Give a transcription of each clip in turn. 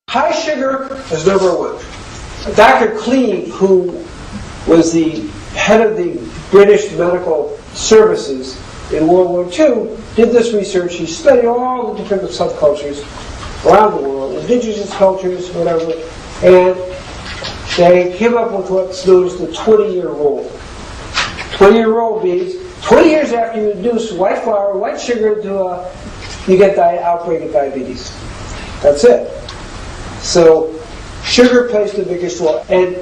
High sugar is number one. Dr. Cleve, who was the head of the British Medical Services in World War II, did this research. He studied all the different subcultures around the world, indigenous cultures, whatever, and they came up with what's known as the 20-year rule. 20-year rule means 20 years after you introduce white flour, white sugar into you get the outbreak of diabetes. That's it. So sugar plays the biggest role. And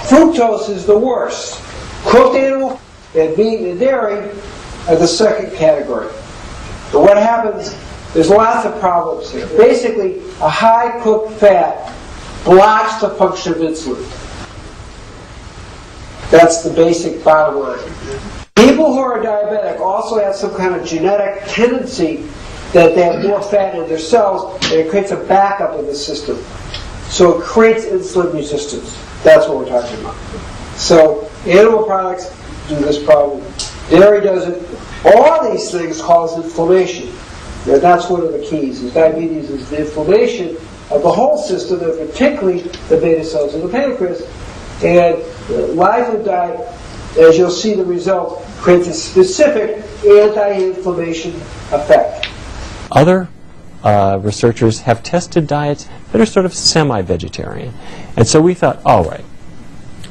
fructose is the worst. Cooked animal and meat and dairy are the second category. But what happens, there's lots of problems here. Basically, a high cooked fat blocks the function of insulin. That's the basic bottom line. People who are diabetic also have some kind of genetic tendency that they have more fat in their cells, and it creates a backup in the system. So it creates insulin resistance. That's what we're talking about. So animal products do this problem. Dairy does it. All these things cause inflammation. And that's one of the keys. Diabetes is the inflammation of the whole system, and particularly the beta cells in the pancreas. And the live food diet, as you'll see the result, creates a specific anti-inflammation effect. Other researchers have tested diets that are sort of semi-vegetarian. And so we thought, all right,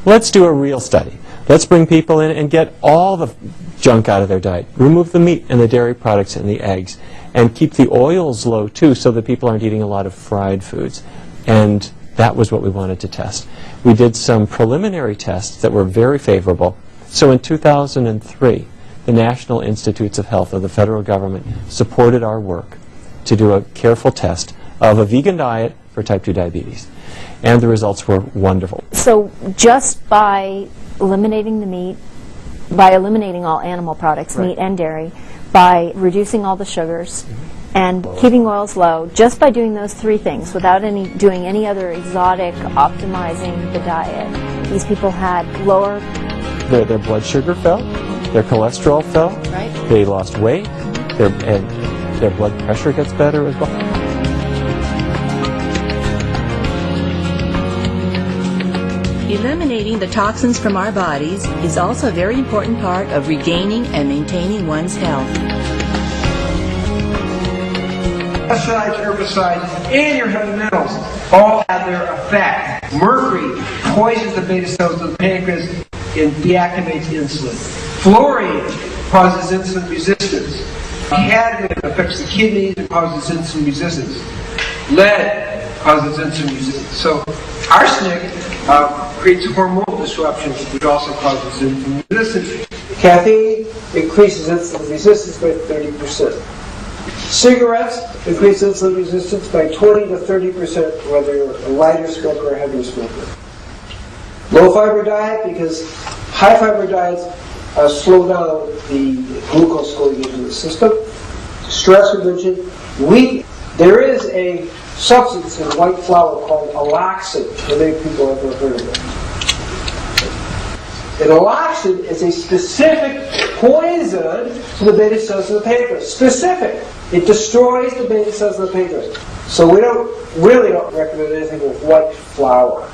let's do a real study. Let's bring people in and get all the junk out of their diet. Remove the meat and the dairy products and the eggs. And keep the oils low, too, so that people aren't eating a lot of fried foods. And that was what we wanted to test. We did some preliminary tests that were very favorable. So in 2003, the National Institutes of Health of the federal government supported our work to do a careful test of a vegan diet for type 2 diabetes. And the results were wonderful. So just by eliminating the meat, by eliminating all animal products, Right. meat and dairy, by reducing all the sugars, and keeping oils low, just by doing those three things, without doing any other exotic optimizing the diet, these people had lower... Their blood sugar fell, their cholesterol fell, Right. They lost weight, and their blood pressure gets better as well. Eliminating the toxins from our bodies is also a very important part of regaining and maintaining one's health. Pesticides, herbicides, and your heavy metals all have their effect. Mercury poisons the beta cells of the pancreas and deactivates insulin. Fluorine causes insulin resistance. Cadmium affects the kidneys and causes insulin resistance. Lead causes insulin resistance. So arsenic creates hormonal disruptions, which also causes insulin resistance. Caffeine increases insulin resistance by 30%. Cigarettes increase insulin resistance by 20 to 30%, whether you're a lighter smoker or a heavier smoker. Low fiber diet, because high fiber diets slow down the glucose going into the system. Stress reduction. Wheat. There is a substance in white flour called alloxin. How many people have ever heard of it? And alloxin is a specific poison to the beta cells of the pancreas. Specific. It destroys the beta cells of the pancreas. So we really don't recommend anything with white flour.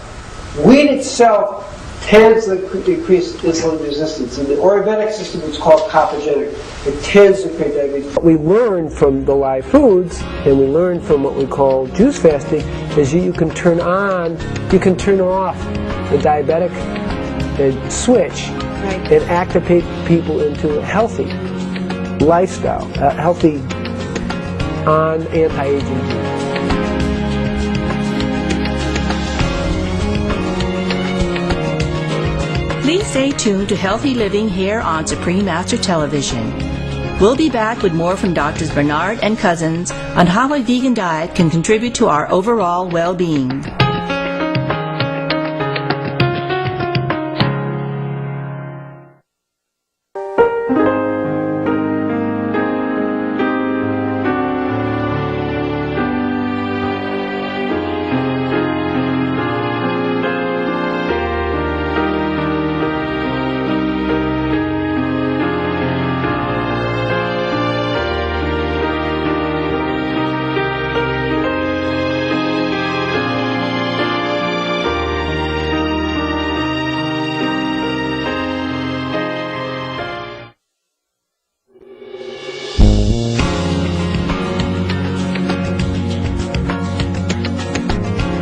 Wheat itself tends to decrease insulin resistance. In the Ayurvedic system, it's called copogenic. It tends to create diabetes. What we learned from the live foods, and we learned from what we call juice fasting, is you can turn on, you can turn off the diabetic switch and activate people into a healthy lifestyle, a healthy on anti-aging. Please stay tuned to Healthy Living here on Supreme Master Television. We'll be back with more from Drs. Bernard and Cousins on how a vegan diet can contribute to our overall well-being.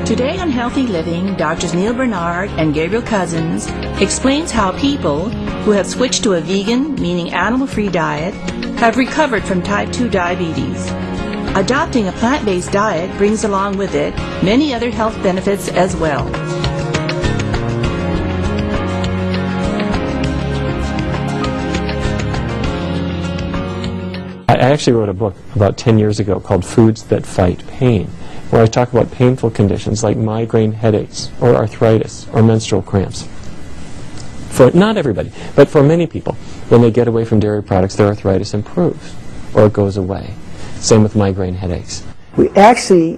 Today on Healthy Living, Drs. Neil Bernard and Gabriel Cousins explains how people who have switched to a vegan, meaning animal-free diet, have recovered from type 2 diabetes. Adopting a plant-based diet brings along with it many other health benefits as well. I actually wrote a book about 10 years ago called Foods That Fight Pain, where I talk about painful conditions like migraine headaches or arthritis or menstrual cramps. For not everybody, but for many people, when they get away from dairy products, their arthritis improves or it goes away. Same with migraine headaches. We actually,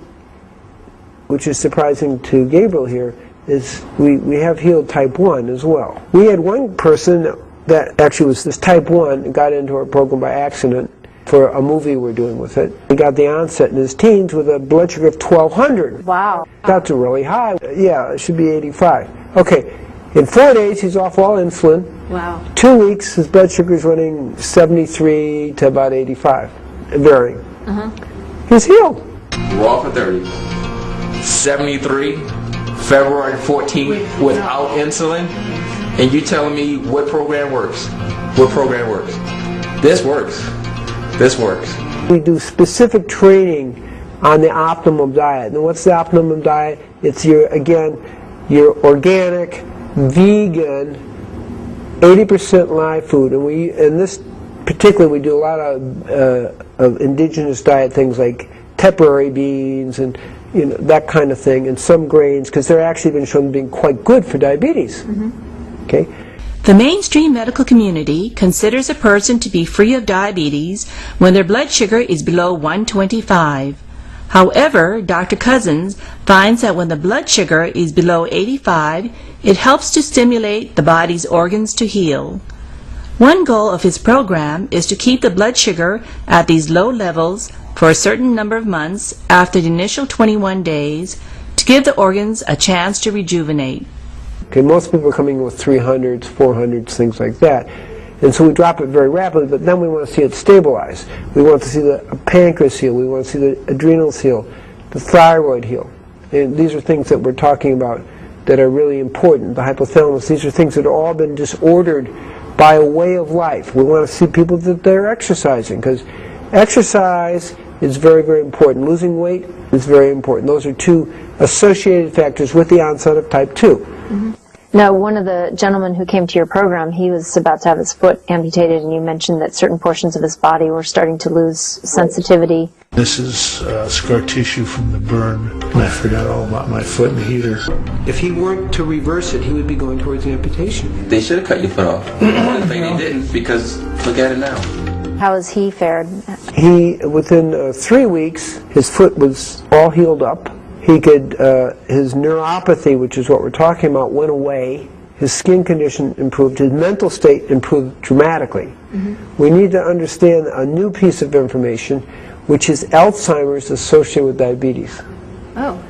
which is surprising to Gabriel here, is we have healed type 1 as well. We had one person that actually was this type 1 and got into our program by accident for a movie we're doing with it. He got the onset in his teens with a blood sugar of 1200. Wow. That's really high. Yeah, it should be 85. Okay, in 4 days he's off all insulin. Wow. 2 weeks his blood sugar is running 73 to about 85, varying. He's healed. Raw for 30. 73, February 14th without insulin. And you telling me what program works? What program works? This works. This works. We do specific training on the optimum diet. And what's the optimum diet? It's your organic, vegan, 80% live food. And this particularly, we do a lot of indigenous diet things like tepary beans and that kind of thing, and some grains, because they're actually been shown being quite good for diabetes. Okay. The mainstream medical community considers a person to be free of diabetes when their blood sugar is below 125. However, Dr. Cousins finds that when the blood sugar is below 85, it helps to stimulate the body's organs to heal. One goal of his program is to keep the blood sugar at these low levels for a certain number of months after the initial 21 days to give the organs a chance to rejuvenate. Okay, most people are coming in with 300s, 400s, things like that. And so we drop it very rapidly, but then we want to see it stabilize. We want to see the pancreas heal. We want to see the adrenals heal, the thyroid heal. And these are things that we're talking about that are really important. The hypothalamus, these are things that have all been disordered by a way of life. We want to see people that they're exercising, because exercise is very, very important. Losing weight is very important. Those are two associated factors with the onset of type 2. Now, one of the gentlemen who came to your program, he was about to have his foot amputated, and you mentioned that certain portions of his body were starting to lose sensitivity. This is scar tissue from the burn, and I forgot all about my foot and the heater. If he weren't to reverse it, he would be going towards amputation. They should have cut your foot off. I think they didn't, because look at it now. How has he fared? He, within 3 weeks, his foot was all healed up. He could, his neuropathy, which is what we're talking about, went away. His skin condition improved. His mental state improved dramatically. We need to understand a new piece of information, which is Alzheimer's associated with diabetes. Oh.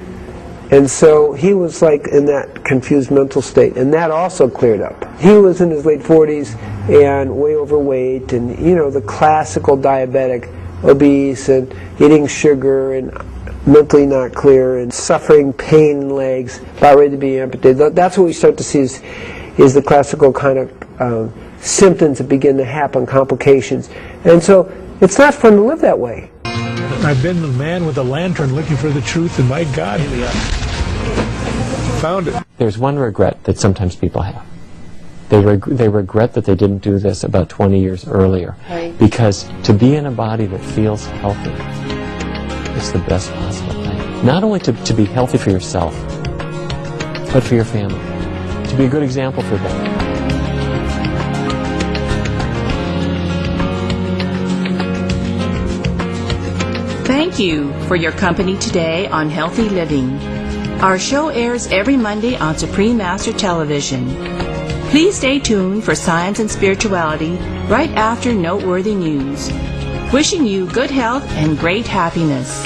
And so he was like in that confused mental state, and that also cleared up. He was in his late 40s and way overweight, and the classical diabetic, obese and eating sugar and mentally not clear and suffering pain in legs, about ready to be amputated. That's what we start to see is the classical kind of symptoms that begin to happen, complications. And so it's not fun to live that way. I've been the man with a lantern looking for the truth, and my God, found it. There's one regret that sometimes people have. They regret that they didn't do this about 20 years earlier. Right. Because to be in a body that feels healthy is the best possible thing. Not only to be healthy for yourself, but for your family. To be a good example for them. Thank you for your company today on Healthy Living. Our show airs every Monday on Supreme Master Television. Please stay tuned for Science and Spirituality right after noteworthy news. Wishing you good health and great happiness.